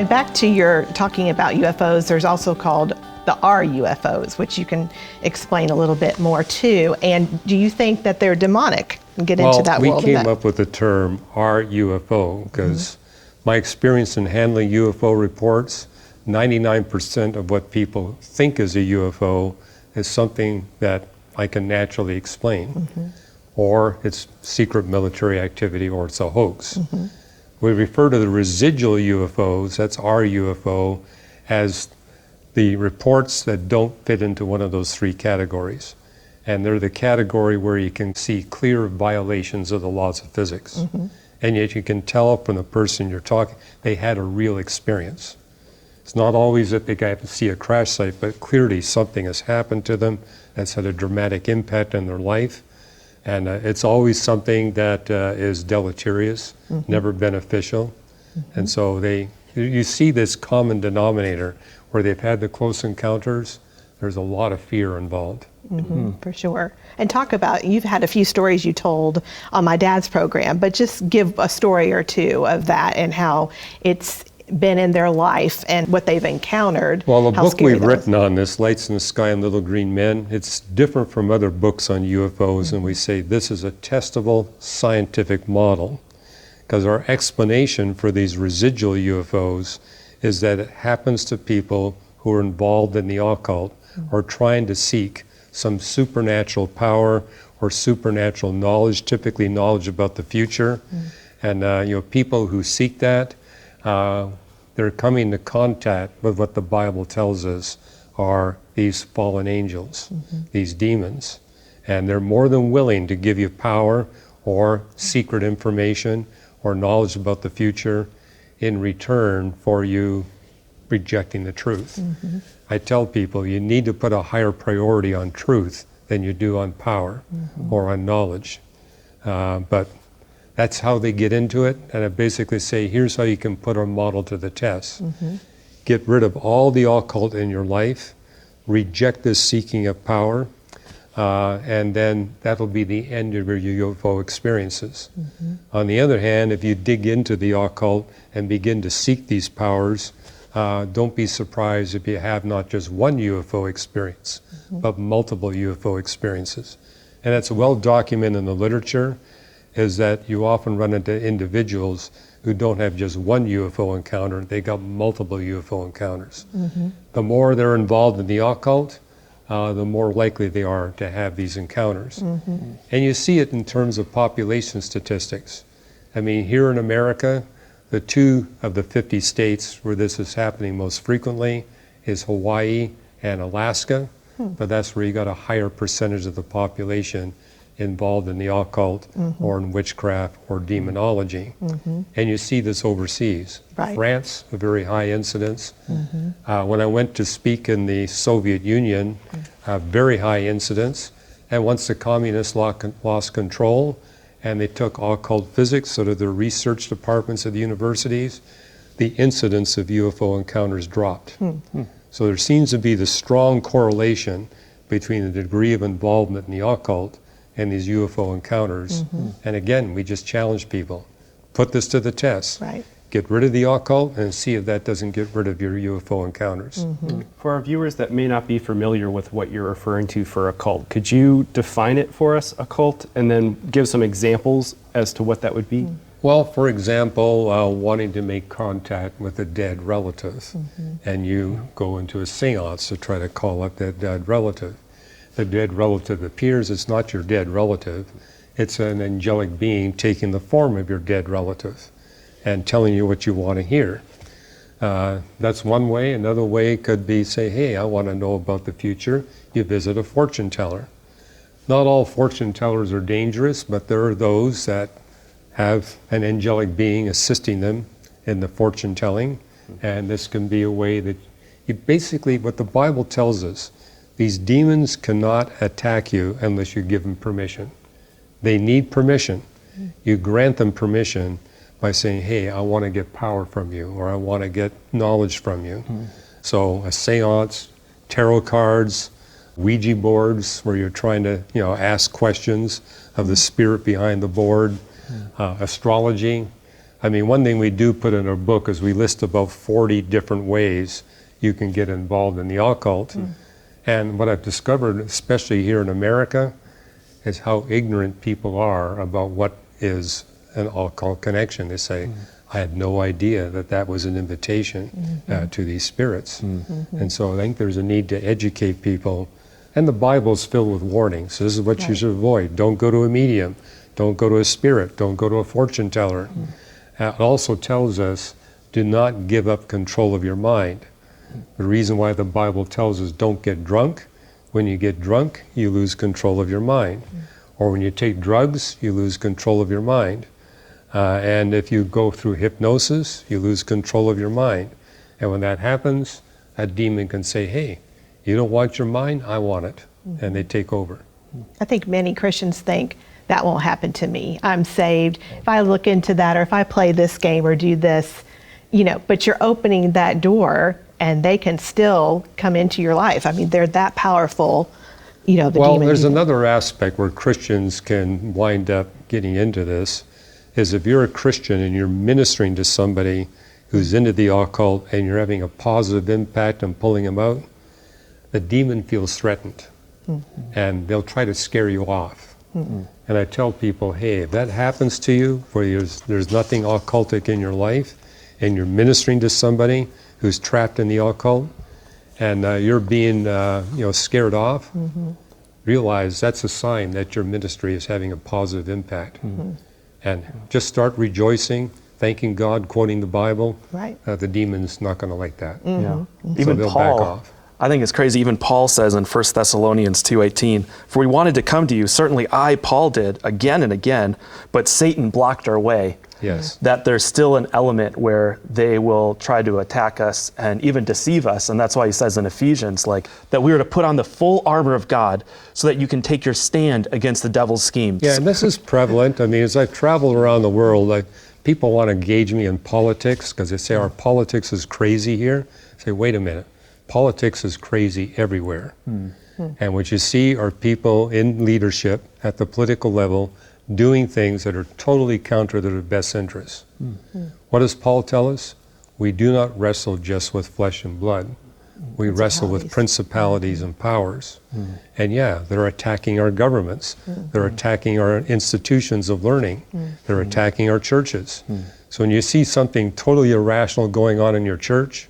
And back to your talking about UFOs, there's also called the RUFOs, which you can explain a little bit more too. And do you think that they're demonic? Get into that world. Well, we came up with the term RUFO because my experience in handling UFO reports, 99% of what people think is a UFO is something that I can naturally explain. Or it's secret military activity, or it's a hoax. We refer to the residual UFOs, that's RUFO, as the reports that don't fit into one of those three categories. And they're the category where you can see clear violations of the laws of physics. And yet you can tell from the person you're talking, they had a real experience. It's not always that they got to see a crash site, but clearly something has happened to them that's had a dramatic impact on their life. And it's always something that is deleterious, never beneficial. And so you see this common denominator where they've had the close encounters, there's a lot of fear involved. For sure. And talk about, you've had a few stories you told on my dad's program, but just give a story or two of that and how it's been in their life and what they've encountered. Well, the book we've written on this, Lights in the Sky and Little Green Men, it's different from other books on UFOs, and we say this is a testable scientific model, because our explanation for these residual UFOs is that it happens to people who are involved in the occult or trying to seek some supernatural power or supernatural knowledge, typically knowledge about the future. And people who seek that, they're coming into contact with what the Bible tells us are these fallen angels, these demons. And they're more than willing to give you power or secret information or knowledge about the future in return for you rejecting the truth. I tell people you need to put a higher priority on truth than you do on power or on knowledge. But that's how they get into it, and I basically say, here's how you can put our model to the test. Get rid of all the occult in your life, reject this seeking of power, and then that'll be the end of your UFO experiences. On the other hand, if you dig into the occult and begin to seek these powers, don't be surprised if you have not just one UFO experience, but multiple UFO experiences. And it's well documented in the literature, is that you often run into individuals who don't have just one UFO encounter, they got multiple UFO encounters. The more they're involved in the occult, the more likely they are to have these encounters. And you see it in terms of population statistics. I mean, here in America, the 2 of the 50 states where this is happening most frequently is Hawaii and Alaska, but that's where you got a higher percentage of the population involved in the occult or in witchcraft or demonology. And you see this overseas. France, a very high incidence. When I went to speak in the Soviet Union, very high incidence. And once the communists lost control and they took occult physics so to their research departments at the universities, the incidence of UFO encounters dropped. So there seems to be the strong correlation between the degree of involvement in the occult and these UFO encounters. And again, we just challenge people, put this to the test. Get rid of the occult and see if that doesn't get rid of your UFO encounters. For our viewers that may not be familiar with what you're referring to for occult, could you define it for us, occult, and then give some examples as to what that would be? Well, for example, wanting to make contact with a dead relative, and you go into a seance to try to call up that dead relative. The dead relative appears, it's not your dead relative, it's an angelic being taking the form of your dead relative and telling you what you want to hear. That's one way. Another way could be say, hey, I want to know about the future. You visit a fortune teller. Not all fortune tellers are dangerous, but there are those that have an angelic being assisting them in the fortune telling, and this can be a way that you basically, what the Bible tells us, these demons cannot attack you unless you give them permission. They need permission. You grant them permission by saying, hey, I want to get power from you, or I want to get knowledge from you. So a seance, tarot cards, Ouija boards, where you're trying to ask questions of the spirit behind the board, astrology. I mean, one thing we do put in our book is we list about 40 different ways you can get involved in the occult. And what I've discovered, especially here in America, is how ignorant people are about what is an occult connection. They say, I had no idea that that was an invitation to these spirits. And so I think there's a need to educate people. And the Bible's filled with warnings. This is what you should avoid. Don't go to a medium. Don't go to a spirit. Don't go to a fortune teller. It also tells us, do not give up control of your mind. The reason why the Bible tells us don't get drunk, when you get drunk, you lose control of your mind. Or when you take drugs, you lose control of your mind. And if you go through hypnosis, you lose control of your mind. And when that happens, a demon can say, hey, you don't want your mind, I want it. And they take over. I think many Christians think that won't happen to me. I'm saved. If I look into that, or if I play this game or do this, but you're opening that door and they can still come into your life. I mean, they're that powerful, the Well, demon. there's another aspect where Christians can wind up getting into this, is if you're a Christian and you're ministering to somebody who's into the occult and you're having a positive impact on pulling them out, the demon feels threatened. And they'll try to scare you off. And I tell people, hey, if that happens to you, where there's nothing occultic in your life, and you're ministering to somebody who's trapped in the occult, and you're being scared off, realize that's a sign that your ministry is having a positive impact. And just start rejoicing, thanking God, quoting the Bible. Right. The demon's not going to like that. So Even they'll Paul, back off. I think it's crazy. Even Paul says in 1 Thessalonians 2:18, "For we wanted to come to you, certainly I, Paul, did, again and again, but Satan blocked our way." Yes. That there's still an element where they will try to attack us and even deceive us. And that's why he says in Ephesians, that we are to put on the full armor of God so that you can take your stand against the devil's schemes. Yeah, and this is prevalent. I mean, as I've traveled around the world, people want to engage me in politics because they say our politics is crazy here. I say, wait a minute. Politics is crazy everywhere. And what you see are people in leadership at the political level doing things that are totally counter to their best interests. What does Paul tell us? We do not wrestle just with flesh and blood. We wrestle with principalities and powers. And they're attacking our governments. They're attacking our institutions of learning. They're attacking our churches. So when you see something totally irrational going on in your church,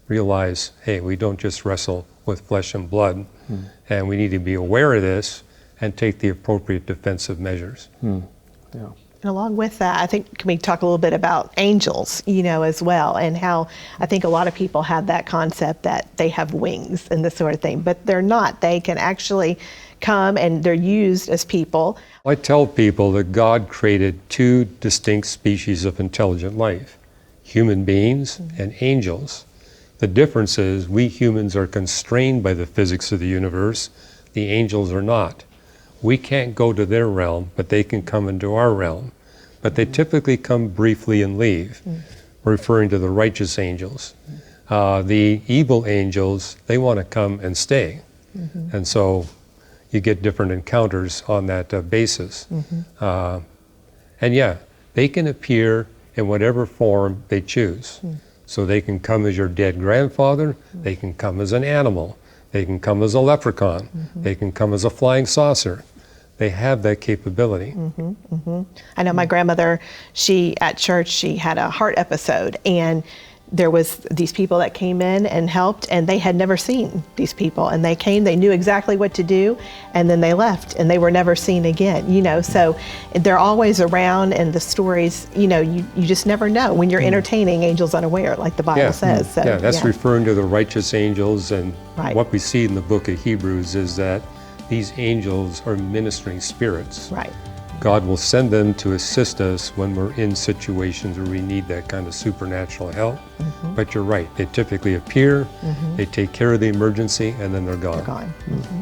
realize, hey, we don't just wrestle with flesh and blood, and we need to be aware of this and take the appropriate defensive measures. And along with that, I think, can we talk a little bit about angels, as well, and how I think a lot of people have that concept that they have wings and this sort of thing, but they're not. They can actually come and they're used as people. I tell people that God created two distinct species of intelligent life, human beings and angels. The difference is we humans are constrained by the physics of the universe. The angels are not. We can't go to their realm, but they can come into our realm. But they typically come briefly and leave, referring to the righteous angels. The evil angels, they want to come and stay. And so you get different encounters on that basis. And they can appear in whatever form they choose. So they can come as your dead grandfather, they can come as an animal, they can come as a leprechaun, they can come as a flying saucer. They have that capability. I know my grandmother, at church, she had a heart episode, and there was these people that came in and helped, and they had never seen these people, and they came, they knew exactly what to do, and then they left, and they were never seen again, so they're always around, and the stories, you just never know when you're entertaining angels unaware, like the Bible says. So, that's referring to the righteous angels, and Right. what we see in the book of Hebrews is that these angels are ministering spirits. Right. God will send them to assist us when we're in situations where we need that kind of supernatural help. But you're right, they typically appear, they take care of the emergency, and then they're gone. They're gone.